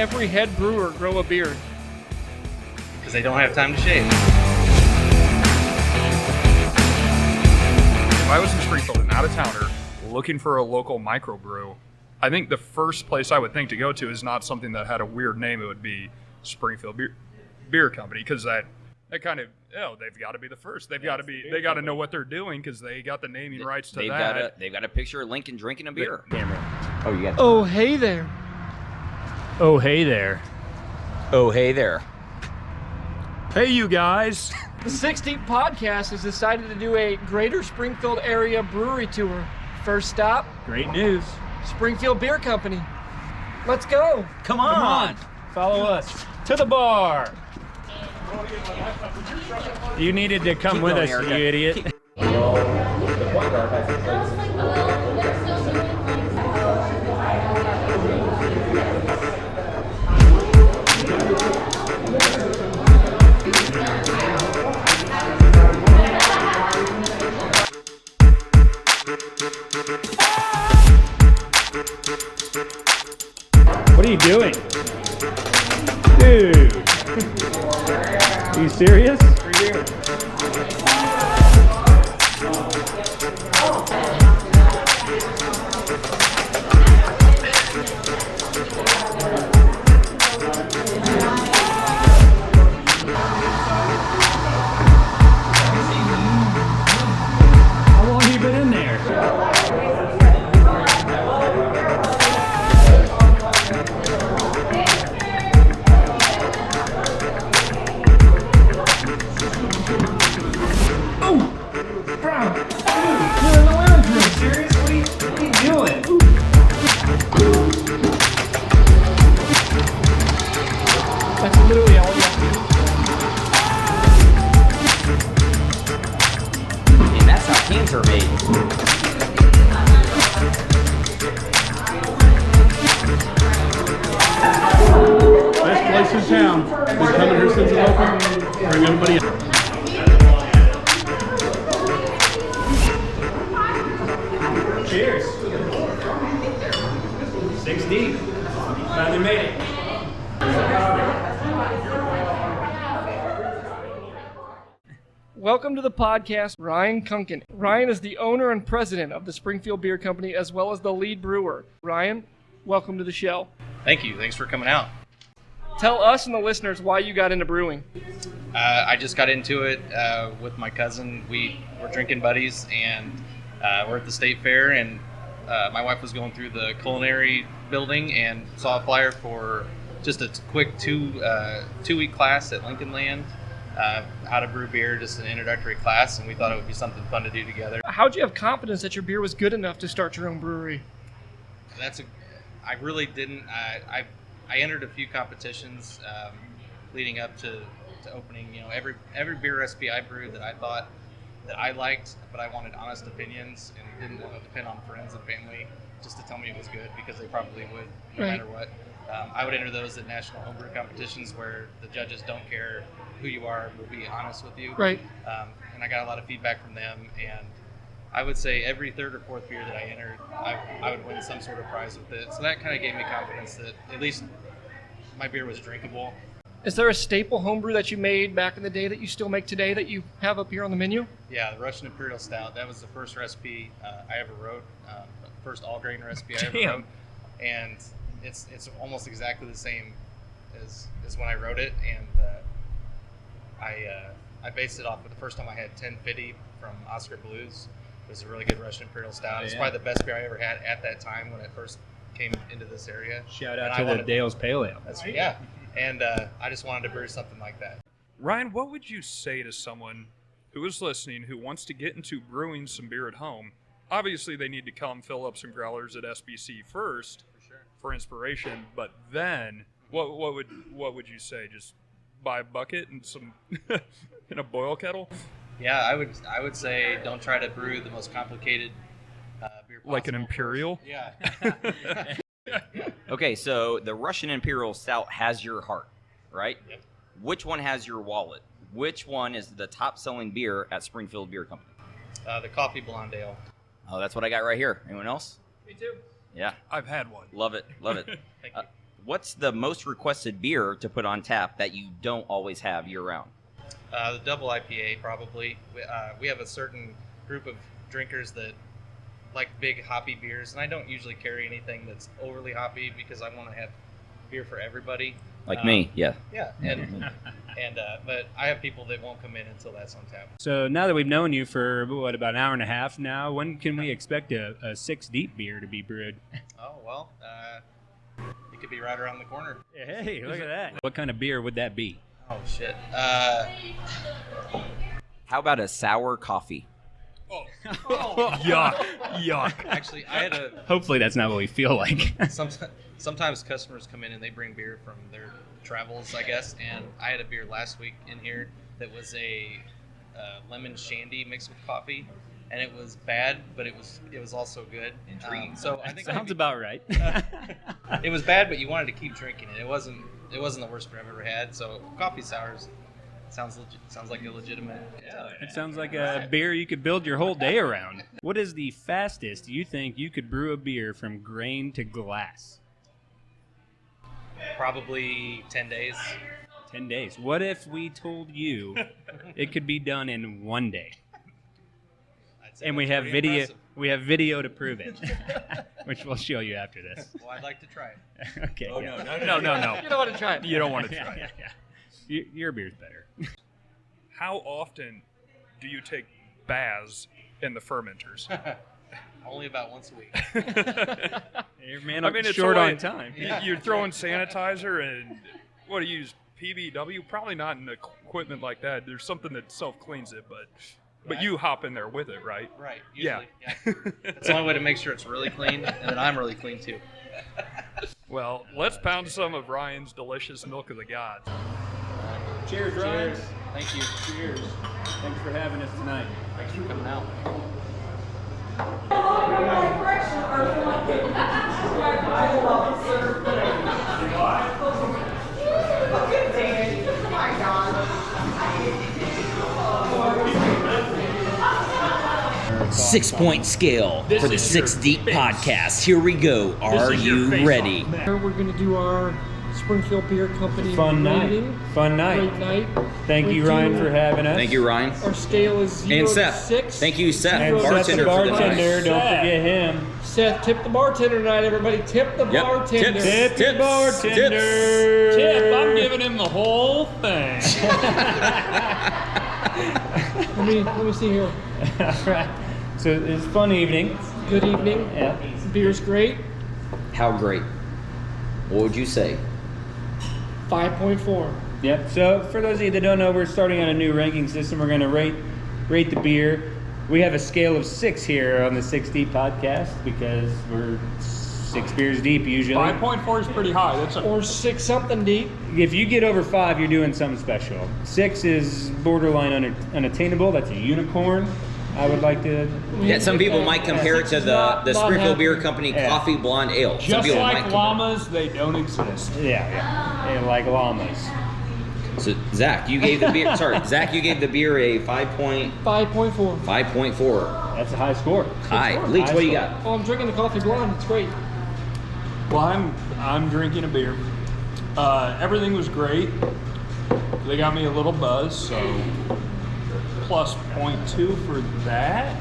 every head brewer grow a beard? Because they don't have time to shave. If I was in Springfield, an out-of-towner, looking for a local microbrew, I think the first place I would think to go to is not something that had a weird name. It would be Springfield Beer Company, because that kind of, they've got to be the first. They got to know what they're doing because they got the naming rights to that. They've got a picture of Lincoln drinking a beer. Oh, you got. Oh, hey there. Oh, hey there. Oh, hey there. Hey, you guys. The 16th podcast has decided to do a Greater Springfield Area brewery tour. First stop, Great news. Springfield Beer Company. Let's go. Come on. Follow us to the bar. You needed to come with us, you idiot. What are you doing? Dude. Are you serious? How long have you been in there? That's literally all you have to do. And that's how cans are made. Best place in town. Been coming here since it opened. Bring everybody in. Cheers. 6 deep. Finally made it. Welcome to the podcast, Ryan Kunken. Ryan is the owner and president of the Springfield Beer Company as well as the lead brewer. Ryan, welcome to the show. Thank you. Thanks for coming out. Tell us and the listeners why you got into brewing. I just got into it with my cousin. We were drinking buddies, and we're at the state fair, and my wife was going through the culinary building and saw a flyer for just a quick two-week class at Lincoln Land, how to brew beer, just an introductory class, and we thought it would be something fun to do together. How'd you have confidence that your beer was good enough to start your own brewery? I really didn't. I entered a few competitions leading up to opening. You know, every beer recipe I brewed that I thought that I liked, but I wanted honest opinions and didn't want to depend on friends and family just to tell me it was good, because they probably would no matter what. I would enter those at national homebrew competitions where the judges don't care who you are, will be honest with you. Right. And I got a lot of feedback from them, and I would say every third or fourth beer that I entered, I would win some sort of prize with it. So that kind of gave me confidence that at least my beer was drinkable. Is there a staple homebrew that you made back in the day that you still make today that you have up here on the menu? Yeah, the Russian Imperial Stout. That was the first recipe I ever wrote, first all-grain recipe I ever wrote. And it's almost exactly the same as when I wrote it. And I based it off of the first time I had 1050 from Oscar Blues. It was a really good Russian Imperial Stout. It's probably the best beer I ever had at that time when it first came into this area. Shout out to the Dale's Pale Ale. Yeah, and I just wanted to brew something like that. Ryan, what would you say to someone who is listening who wants to get into brewing some beer at home? Obviously, they need to come fill up some growlers at SBC first for inspiration, but then what would you say? Just buy a bucket and some in a boil kettle? Yeah, I would say don't try to brew the most complicated beer possible. Like an Imperial? Yeah. Okay, so the Russian Imperial Stout has your heart, right? Yep. Which one has your wallet? Which one is the top-selling beer at Springfield Beer Company? The Coffee Blonde Ale. Oh, that's what I got right here. Anyone else? Me too. Yeah, I've had one. love it, love it. Thank you. What's the most requested beer to put on tap that you don't always have year-round? The double IPA, probably. We have a certain group of drinkers that like big hoppy beers, and I don't usually carry anything that's overly hoppy because I want to have beer for everybody. Like me, yeah. Yeah, but I have people that won't come in until that's on tap. So now that we've known you for, about an hour and a half now, when can we expect a 6 Deep beer to be brewed? Oh, well, it could be right around the corner. Hey, look at that. What kind of beer would that be? Oh, shit. How about a sour coffee? Yuck. Yuck. Actually, I had a... Hopefully that's not what we feel like. Sometimes customers come in and they bring beer from their travels, I guess, and I had a beer last week in here that was a lemon shandy mixed with coffee, and it was bad, but it was also good. Intriguing. So I think Sounds about right. it was bad, but you wanted to keep drinking it. It wasn't the worst beer I've ever had. So coffee sours sounds like a legitimate. Yeah. It sounds like a beer you could build your whole day around. What is the fastest you think you could brew a beer from grain to glass? Probably 10 days. 10 days. What if we told you it could be done in 1 day? I'd say And we that's have pretty video. impressive. We have video to prove it, which we'll show you after this. Well, I'd like to try it. Okay. Oh, yeah. no. You don't want to try it. You don't want to Yeah, try yeah, it. yeah. Your beer's better. How often do you take baths in the fermenters? Only about once a week. Your man, I mean, it's short only- on time. You're throwing sanitizer and what do you use? PBW? Probably not in equipment like that. There's something that self-cleans it, but you hop in there with it, right? Right. Yeah. Usually, yeah. That's the only way to make sure it's really clean, and that I'm really clean too. Well, let's pound some of Ryan's delicious milk of the gods. Cheers, Ryan. Cheers. Thank you. Cheers. Thanks for having us tonight. Thanks for coming out. Six-point scale for the Six Deep podcast. Here we go. Are you ready? We're going to do our Springfield Beer Company Fun rating. night. Fun Great night. night. Thank We you, Ryan, do- for having us. Thank you, Ryan. Our scale is 0 And to Seth. 6. Thank you, Seth, And Zero. Seth, the bartender for the bartender. night. Don't forget him. Seth, tip the bartender tonight, everybody. Tip the Yep. bartender. Tips. Tip the Tips. bartender. Tip, I'm giving him the whole thing. Let me see here. All right. So it's a fun evening. Good evening. Yeah. Beer's great. How great? What would you say? 5.4. Yep. So for those of you that don't know, we're starting on a new ranking system. We're going to rate the beer. We have a scale of 6 here on the 6 Deep podcast because we're 6 beers deep usually. 5.4 is pretty high. That's a Or 6 something deep. If you get over 5, you're doing something special. 6 is borderline unattainable. That's a unicorn. I would like to. Yeah, some people might compare it to the Springfield Beer Company Yeah. Coffee Blonde Ale. Some just people might like compare. llamas, they don't exist. Yeah. And like llamas. So Zach, you gave the beer. Sorry, Zach, you gave the beer a 5.4. 5.4. That's a high score. Hi, Leach. What do you got? Oh, I'm drinking the coffee blonde. It's great. Well, I'm drinking a beer. Everything was great. They got me a little buzz, so plus 0.2 for that.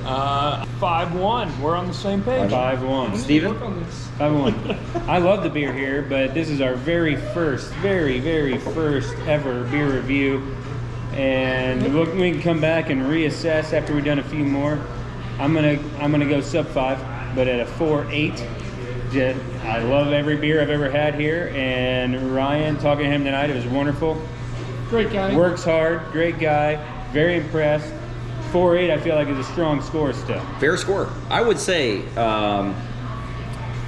5-1. We're on the same page. 5-1. Steven? Work on this. 5-1. I love the beer here, but this is our very first ever beer review. And we can come back and reassess after we've done a few more. I'm gonna go sub 5, but at a 4.8. I love every beer I've ever had here, and Ryan, talking to him tonight, it was wonderful. Great guy. Works hard, great guy, very impressed. 4.8 I feel like is a strong score still. Fair score. I would say,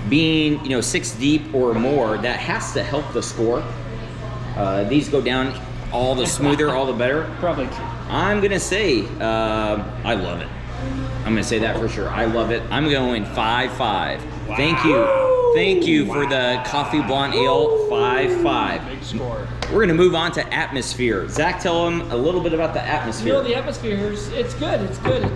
being 6 deep or more, that has to help the score. These go down all the smoother, all the better. Probably true. I'm gonna say I love it. I'm gonna say that for sure. I love it. I'm going 5.5. Thank you for the Coffee Blonde Ale 5.5. Big score. We're gonna move on to atmosphere. Zach, tell them a little bit about the atmosphere. The atmosphere here it's good. It's good.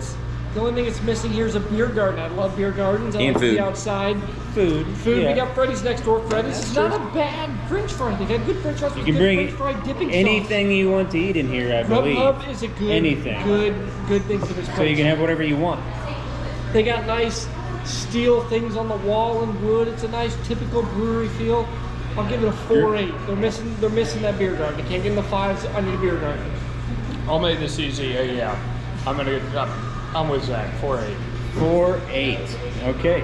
The only thing it's missing here is a beer garden. I love beer gardens. I And like food. the outside. Food. Food. Yeah. We got Freddy's next door. Freddy's is not a bad French fry. They got good French fries. You with can good bring French fry dipping anything you want to eat in here, I sauce. believe. Grubhub is a good, Anything. good thing for this place. So you can have whatever you want. They got nice steel things on the wall and wood. It's a nice typical brewery feel. I'll give it a 4.8. They're missing that beer garden. They can't get in the 5s. I need a beer garden. I'll make this easy. Yeah. I'm with Zach. 4.8. 4.8. Okay.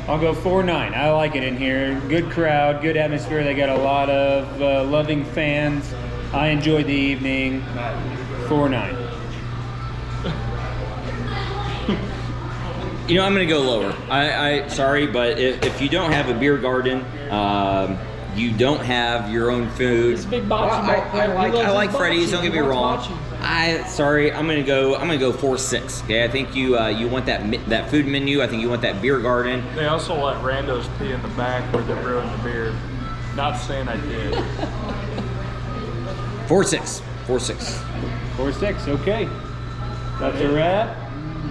I'll go 4.9. I like it in here. Good crowd, good atmosphere. They got a lot of loving fans. I enjoyed the evening. 4.9. You know, I'm going to go lower. Sorry, but if you don't have a beer garden, you don't have your own food. It's a big bocce ball player. I He loves like his Freddy's. bocce. Don't get me He wrong. wants bocce. I'm gonna go 4.6. Okay, I think you want that food menu. I think you want that beer garden. They also let randos pee in the back where they're brewing the beer. Not saying I did. 4.6. 4.6. Okay. That's a wrap.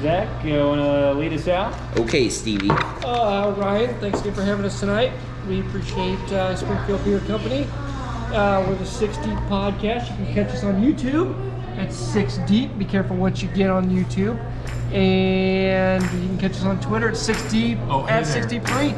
Zach, you want to lead us out? Okay, Stevie. Ryan, thanks again for having us tonight. We appreciate Springfield Beer Company. We're the 6 Deep Podcast. You can catch us on YouTube at 6 Deep. Be careful what you get on YouTube. And you can catch us on Twitter at 6 Deep, Oh, hey at there. 6 Deep 3.